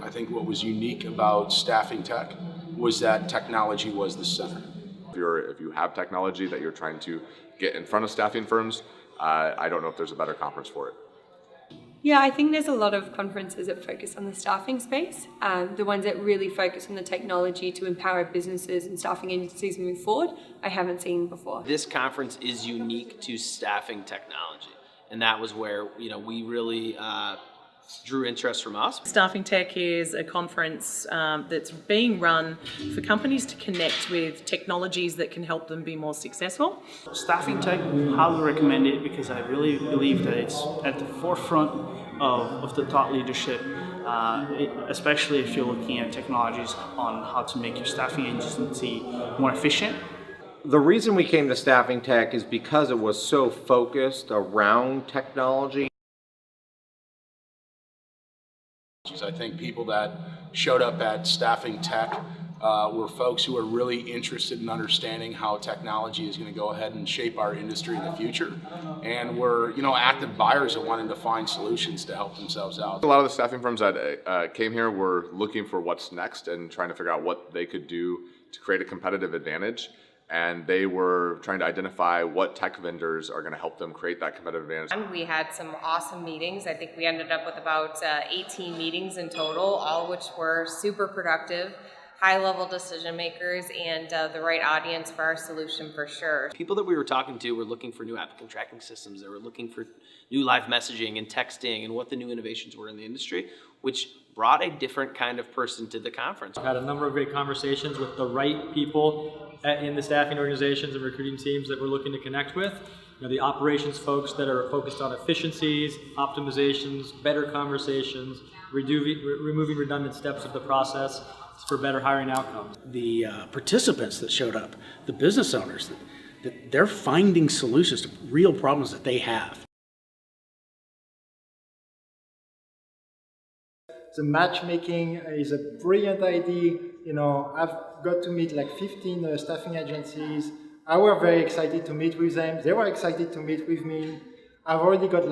I think what was unique about StaffingTec was that technology was the center. If you have technology that you're trying to get in front of staffing firms, I don't know if there's a better conference for it. Yeah, I think there's a lot of conferences that focus on the staffing space, the ones that really focus on the technology to empower businesses and staffing agencies moving forward, I haven't seen before. This conference is unique to staffing technology, and that was where we really drew interest from us. StaffingTec is a conference that's being run for companies to connect with technologies that can help them be more successful. StaffingTec, highly recommend it because I really believe that it's at the forefront of the thought leadership, especially if you're looking at technologies on how to make your staffing agency more efficient. The reason we came to StaffingTec is because it was so focused around technology. I think people that showed up at StaffingTec were folks who are really interested in understanding how technology is going to go ahead and shape our industry in the future, and were active buyers that wanted to find solutions to help themselves out. A lot of the staffing firms that came here were looking for what's next and trying to figure out what they could do to create a competitive advantage. And they were trying to identify what tech vendors are going to help them create that competitive advantage. We had some awesome meetings. I think we ended up with about 18 meetings in total, all of which were super productive, high-level decision makers, and the right audience for our solution for sure. People that we were talking to were looking for new applicant tracking systems. They were looking for new live messaging and texting and what the new innovations were in the industry, which brought a different kind of person to the conference. I've had a number of great conversations with the right people in the staffing organizations and recruiting teams that we're looking to connect with. The operations folks that are focused on efficiencies, optimizations, better conversations, removing redundant steps of the process for better hiring outcomes. The participants that showed up, the business owners, that they're finding solutions to real problems that they have. The matchmaking is a brilliant idea. I've got to meet like 15 staffing agencies. I was very excited to meet with them. They were excited to meet with me. I've already got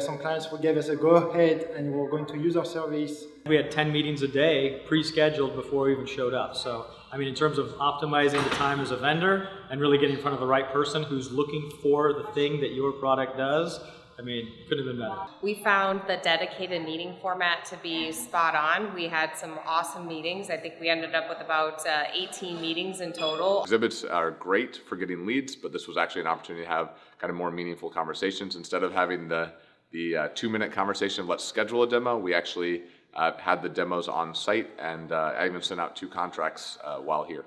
some clients who gave us a go-ahead and we're going to use our service. We had 10 meetings a day pre-scheduled before we even showed up. So, in terms of optimizing the time as a vendor and really getting in front of the right person who's looking for the thing that your product does, couldn't have been better. We found the dedicated meeting format to be spot on. We had some awesome meetings. I think we ended up with about 18 meetings in total. Exhibits are great for getting leads, but this was actually an opportunity to have kind of more meaningful conversations. Instead of having the 2-minute conversation, let's schedule a demo, we actually had the demos on site, and I even sent out 2 contracts while here.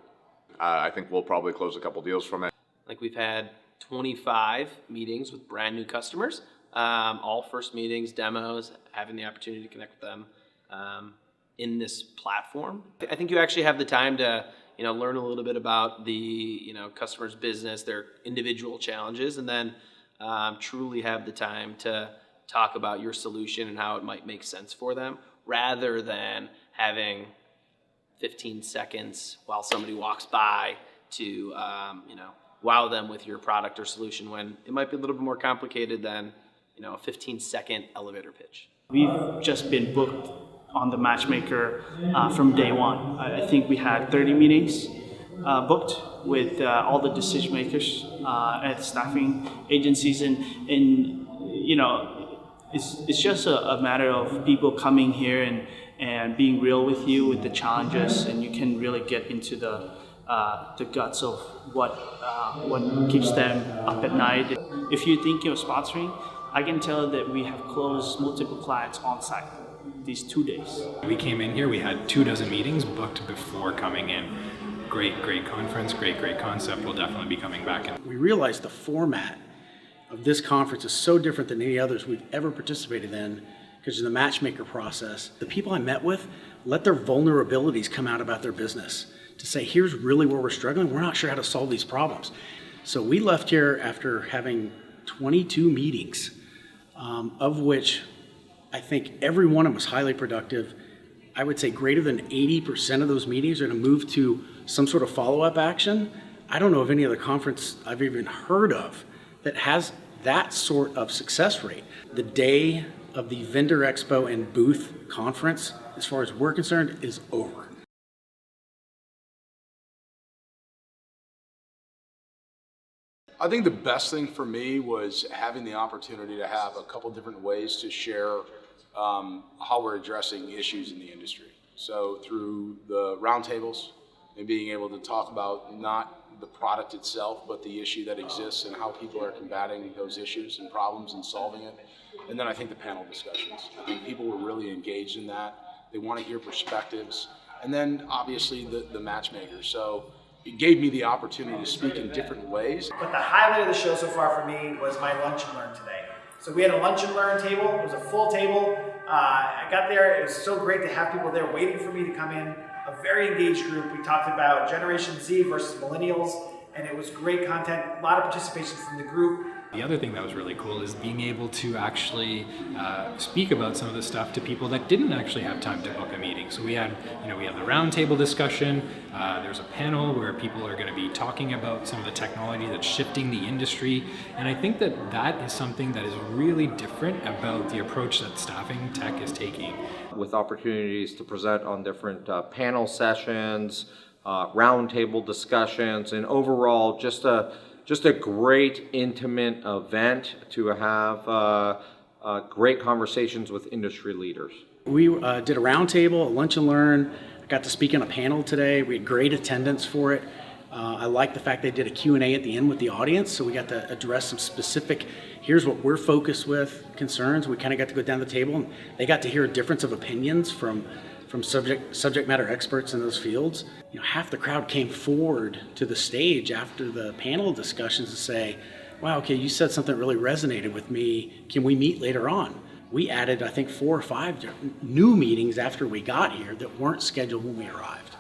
I think we'll probably close a couple deals from it. Like we've had 25 meetings with brand new customers. All first meetings, demos, having the opportunity to connect with them in this platform. I think you actually have the time to learn a little bit about the customer's business, their individual challenges, and then truly have the time to talk about your solution and how it might make sense for them, rather than having 15 seconds while somebody walks by to wow them with your product or solution, when it might be a little bit more complicated than a 15-second elevator pitch. We've just been booked on the matchmaker from day one. I think we had 30 meetings booked with all the decision makers at staffing agencies, and it's just a matter of people coming here and being real with you with the challenges, and you can really get into the guts of what keeps them up at night. If you're thinking of sponsoring, I can tell that we have closed multiple clients on site these 2 days. We came in here, we had 24 meetings booked before coming in. Great conference, great concept. We'll definitely be coming back in. We realized the format of this conference is so different than any others we've ever participated in because of the matchmaker process. The people I met with let their vulnerabilities come out about their business to say, here's really where we're struggling. We're not sure how to solve these problems. So we left here after having 22 meetings, of which I think every one of them was highly productive. I would say greater than 80% of those meetings are going to move to some sort of follow-up action. I don't know of any other conference I've even heard of that has that sort of success rate. The day of the Vendor Expo and Booth Conference as far as we're concerned, is over. I think the best thing for me was having the opportunity to have a couple different ways to share how we're addressing issues in the industry. So through the roundtables and being able to talk about not the product itself, but the issue that exists and how people are combating those issues and problems and solving it. And then I think the panel discussions. I think people were really engaged in that. They want to hear perspectives. And then obviously the matchmakers. So it gave me the opportunity to speak in different ways. But the highlight of the show so far for me was my lunch and learn today. So we had a lunch and learn table. It was a full table. I got there. It was so great to have people there waiting for me to come in. A very engaged group. We talked about Generation Z versus Millennials, and it was great content. A lot of participation from the group. The other thing that was really cool is being able to actually speak about some of the stuff to people that didn't actually have time to book a meeting. So we had the roundtable discussion. There's a panel where people are going to be talking about some of the technology that's shifting the industry. And I think that that is something that is really different about the approach that StaffingTec is taking. With opportunities to present on different panel sessions, roundtable discussions, and overall just a great intimate event to have great conversations with industry leaders. We did a roundtable, a lunch and learn. I got to speak on a panel today. We had great attendance for it. I like the fact they did a Q&A at the end with the audience, so we got to address some specific, here's what we're focused with, concerns. We kind of got to go down the table, and they got to hear a difference of opinions from subject matter experts in those fields. Half the crowd came forward to the stage after the panel discussions to say, wow, okay, you said something that really resonated with me. Can we meet later on? We added, I think, 4 or 5 new meetings after we got here that weren't scheduled when we arrived.